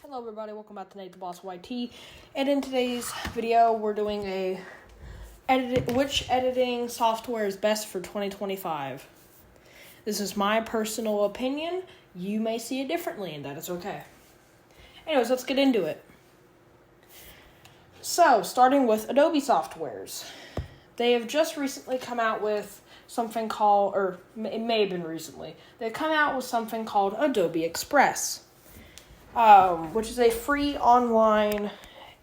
Hello everybody, welcome back to Nate the Boss YT, and in today's video we're doing which editing software is best for 2025. This is my personal opinion. You may see it differently, and that is okay. Anyways, let's get into it. So, starting with Adobe softwares. They have just recently come out with something called, or it may have been recently, they've come out with something called Adobe Express. Which is a free online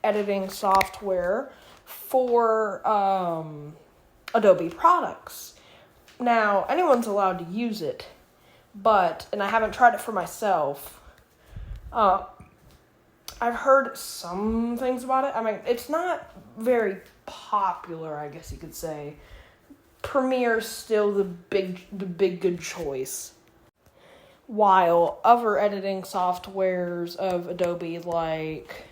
editing software for Adobe products. Now, anyone's allowed to use it, and I haven't tried it for myself. I've heard some things about it. I mean, it's not very popular, I guess you could say. Premiere's still the big good choice. While other editing softwares of Adobe like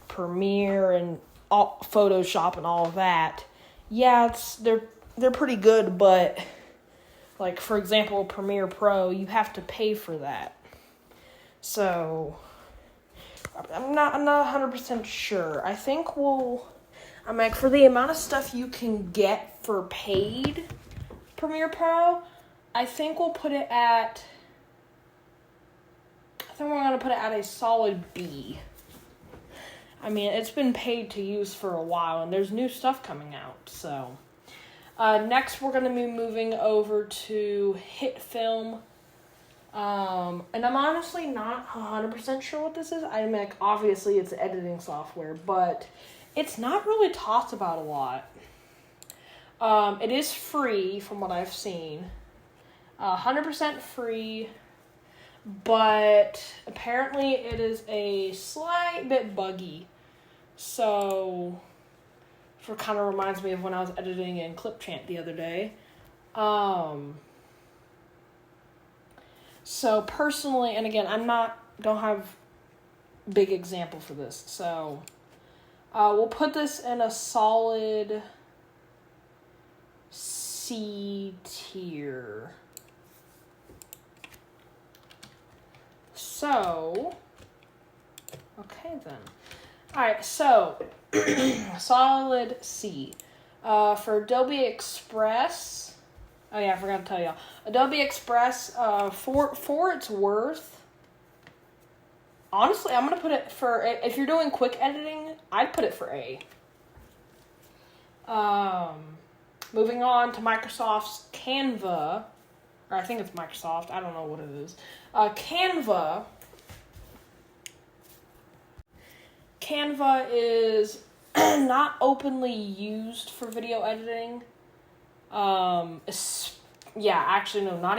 Premiere and Photoshop and all of that, yeah, they're pretty good, but like for example, Premiere Pro, you have to pay for that. So I'm not 100% sure. I think for the amount of stuff you can get for paid Premiere Pro, I think we'll put it at. I think we're going to put it at a solid B. I mean, it's been paid to use for a while, and there's new stuff coming out, so. Next, we're going to be moving over to HitFilm. And I'm honestly not 100% sure what this is. I mean, obviously, it's editing software, but it's not really talked about a lot. It is free, from what I've seen. 100% free. But apparently it is a slight bit buggy. So, it kind of reminds me of when I was editing in Clipchamp the other day. So personally, and again, don't have big example for this. So, we'll put this in a solid C tier. So, okay then. Alright, so, solid C. For Adobe Express, oh yeah, I forgot to tell y'all. Adobe Express, for its worth, honestly, I'm going to put it for, if you're doing quick editing, I'd put it for A. Moving on to Microsoft's Canva, or I think it's Microsoft, I don't know what it is. Canva is not openly used for video editing. Not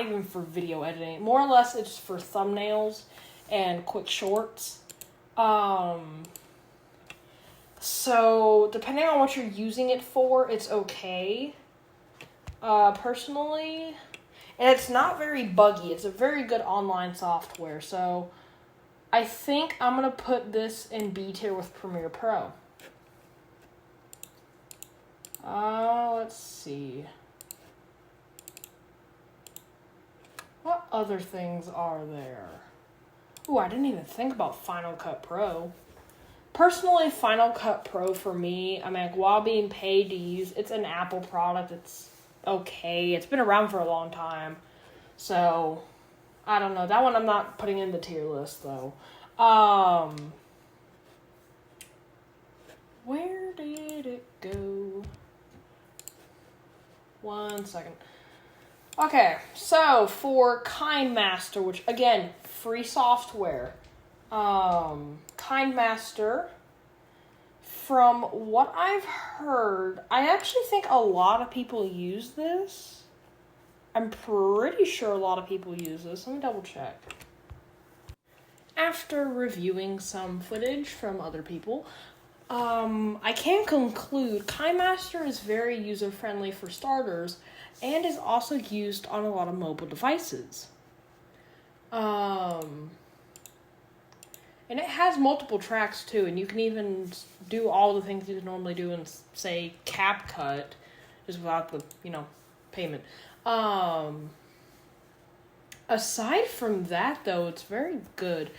even for video editing. More or less, it's for thumbnails and quick shorts. So, depending on what you're using it for, it's okay. Personally, and it's not very buggy. It's a very good online software. So, I think I'm going to put this in B tier with Premiere Pro. Let's see. What other things are there? Ooh, I didn't even think about Final Cut Pro. Personally, Final Cut Pro for me, while being paid to use, it's an Apple product. It's okay. It's been around for a long time. So, I don't know. That one I'm not putting in the tier list, though. Where did it go? 1 second. Okay, so for KineMaster, which, again, free software. KineMaster, from what I've heard, I actually think a lot of people use this. I'm pretty sure a lot of people use this. Let me double check. After reviewing some footage from other people, I can conclude KineMaster is very user-friendly for starters and is also used on a lot of mobile devices. And it has multiple tracks too, and you can even do all the things you normally do in, say, CapCut, just without the, payment. Aside from that, though, it's very good.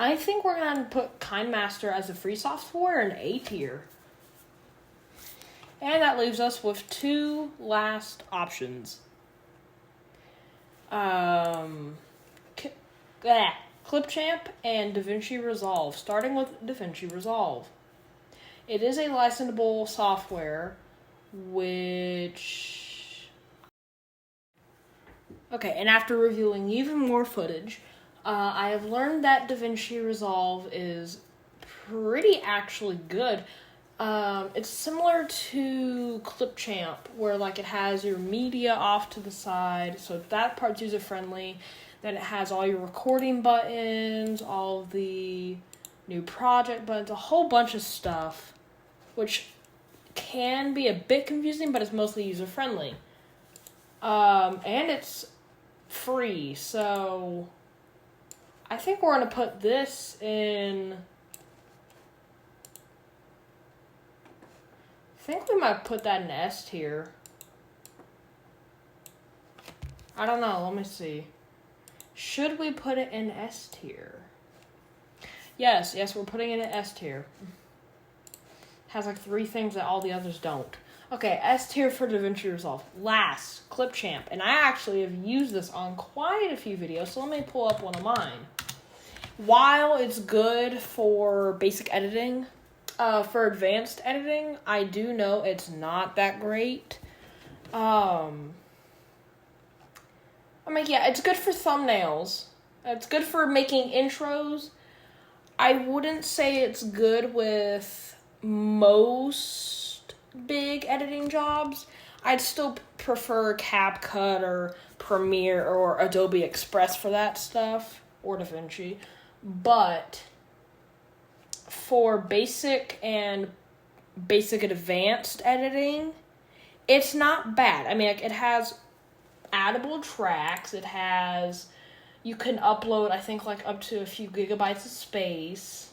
I think we're going to put KineMaster as a free software in A tier. And that leaves us with two last options. Clipchamp and DaVinci Resolve. Starting with DaVinci Resolve. It is a licensable software, which... Okay, and after reviewing even more footage, I have learned that DaVinci Resolve is pretty actually good. It's similar to Clipchamp, where like it has your media off to the side, so that part's user friendly. Then it has all your recording buttons, all of the new project buttons, a whole bunch of stuff, which can be a bit confusing, but it's mostly user friendly. And it's free, so I think we're gonna put this in. I think we might put that in S tier. I don't know. Let me see. Should we put it in S tier? Yes, we're putting it in S tier. Has like 3 things that all the others don't. Okay, S tier for DaVinci Resolve. Last, Clipchamp. And I actually have used this on quite a few videos, so let me pull up one of mine. While it's good for basic editing, for advanced editing, I do know it's not that great. I mean, yeah, it's good for thumbnails. It's good for making intros. I wouldn't say it's good with most big editing jobs. I'd still prefer CapCut or Premiere or Adobe Express for that stuff, or DaVinci. But for basic and advanced editing, it's not bad. I mean, like, it has addable tracks. It has, you can upload, I think, like up to a few gigabytes of space.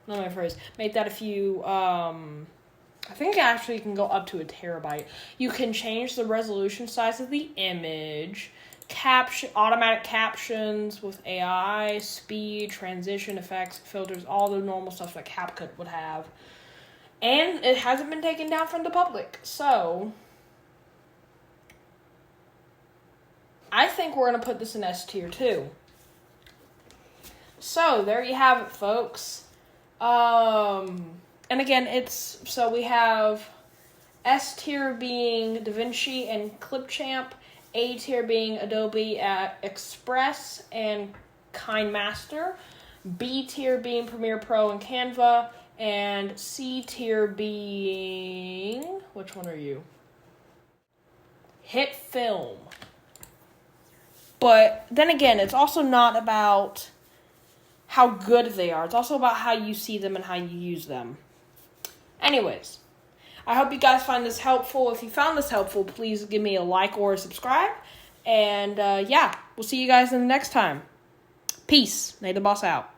Not my phrase. Make that a few, I think actually you can go up to a terabyte. You can change the resolution size of the image, automatic captions with AI, speed, transition effects, filters, all the normal stuff that CapCut would have. And it hasn't been taken down from the public. So I think we're going to put this in S tier too. So there you have it, folks. And again, so we have S tier being DaVinci and Clipchamp, A tier being Adobe Express and KineMaster, B tier being Premiere Pro and Canva, and C tier being, which one are you? HitFilm. But then again, it's also not about how good they are. It's also about how you see them and how you use them. Anyways, I hope you guys find this helpful. If you found this helpful, please give me a like or a subscribe. And yeah, we'll see you guys in the next time. Peace. Nate the Boss out.